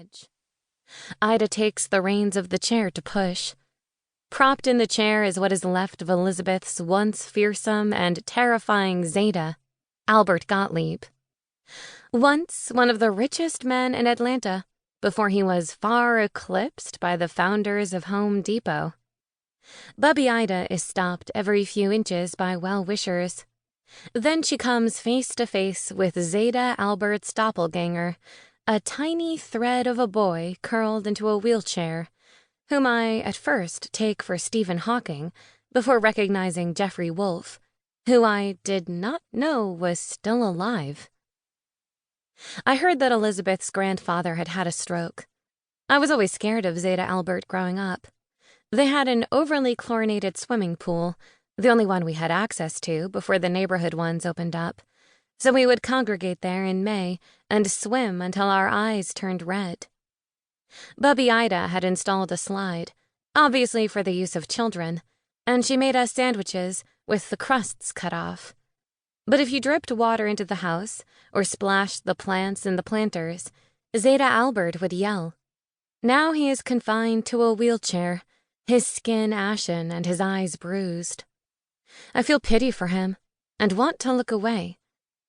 edge. Ida takes the reins of the chair to push. Propped in the chair is what is left of Elizabeth's once fearsome and terrifying Zeta, Albert Gottlieb. Once one of the richest men in Atlanta, before he was far eclipsed by the founders of Home Depot. Bubby Ida is stopped every few inches by well-wishers. Then she comes face to face with Zeta Albert's doppelganger, a tiny thread of a boy curled into a wheelchair, whom I at first take for Stephen Hawking before recognizing Jeffrey Wolfe, who I did not know was still alive. I heard that Elizabeth's grandfather had had a stroke. I was always scared of Zeta Albert growing up. They had an overly chlorinated swimming pool, the only one we had access to before the neighborhood ones opened up, so we would congregate there in May and swim until our eyes turned red. Bubby Ida had installed a slide, obviously for the use of children, and she made us sandwiches with the crusts cut off. But if you dripped water into the house or splashed the plants in the planters, Zeta Albert would yell. Now he is confined to a wheelchair, his skin ashen and his eyes bruised. I feel pity for him and want to look away,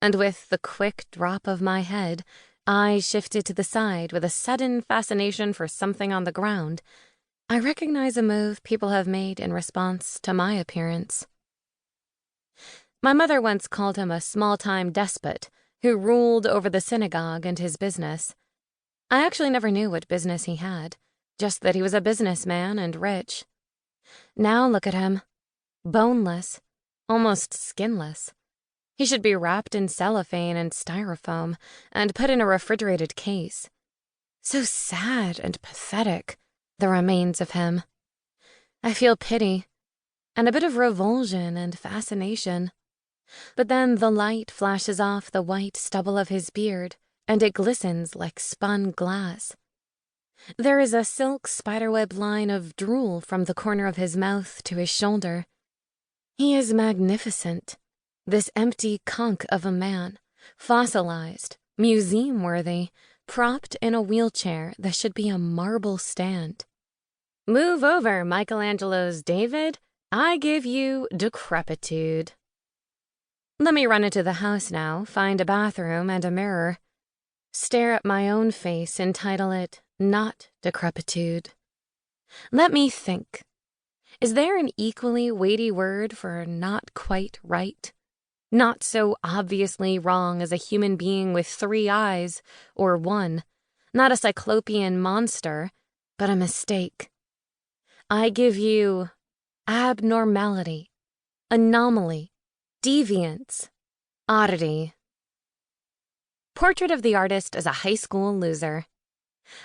and with the quick drop of my head, eyes shifted to the side with a sudden fascination for something on the ground, I recognize a move people have made in response to my appearance. My mother once called him a small-time despot who ruled over the synagogue and his business. I actually never knew what business he had, just that he was a businessman and rich. Now look at him. Boneless, almost skinless. He should be wrapped in cellophane and styrofoam and put in a refrigerated case. So sad and pathetic, the remains of him. I feel pity and a bit of revulsion and fascination. But then the light flashes off the white stubble of his beard, and it glistens like spun glass. There is a silk spiderweb line of drool from the corner of his mouth to his shoulder. He is magnificent, this empty conch of a man, fossilized, museum-worthy, propped in a wheelchair that should be a marble stand. Move over, Michelangelo's David. I give you decrepitude. Let me run into the house now, find a bathroom and a mirror. Stare at my own face and title it, Not Decrepitude. Let me think. Is there an equally weighty word for not quite right? Not so obviously wrong as a human being with 3 eyes, or 1. Not a cyclopean monster, but a mistake. I give you abnormality, anomaly, deviance, oddity. Portrait of the artist as a high school loser.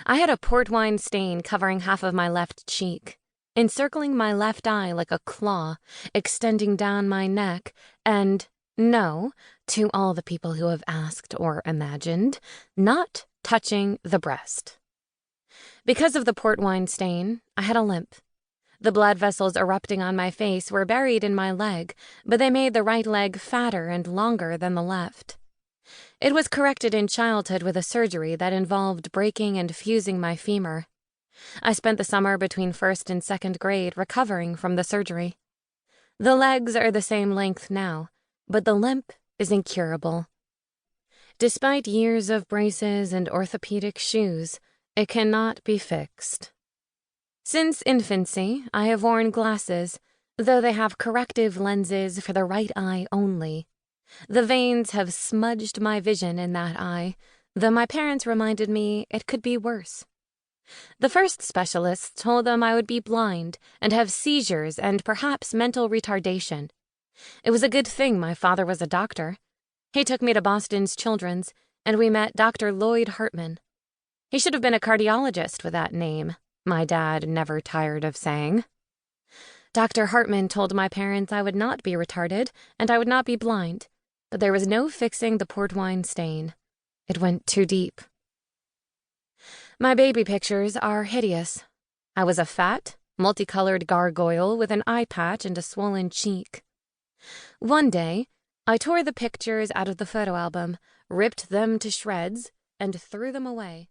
I had a port wine stain covering half of my left cheek, encircling my left eye like a claw, extending down my neck, and, no, to all the people who have asked or imagined, not touching the breast. Because of the port wine stain, I had a limp. The blood vessels erupting on my face were buried in my leg, but they made the right leg fatter and longer than the left. It was corrected in childhood with a surgery that involved breaking and fusing my femur. I spent the summer between 1st and 2nd grade recovering from the surgery. The legs are the same length now, but the limp is incurable. Despite years of braces and orthopedic shoes, it cannot be fixed. Since infancy, I have worn glasses, though they have corrective lenses for the right eye only. The veins have smudged my vision in that eye, though my parents reminded me it could be worse. The first specialists told them I would be blind and have seizures and perhaps mental retardation. It was a good thing my father was a doctor. He took me to Boston's Children's, and we met Dr. Lloyd Hartman. He should have been a cardiologist with that name, my dad never tired of saying. Dr. Hartman told my parents I would not be retarded and I would not be blind, but there was no fixing the port wine stain. It went too deep. My baby pictures are hideous. I was a fat, multicolored gargoyle with an eye patch and a swollen cheek. One day, I tore the pictures out of the photo album, ripped them to shreds, and threw them away.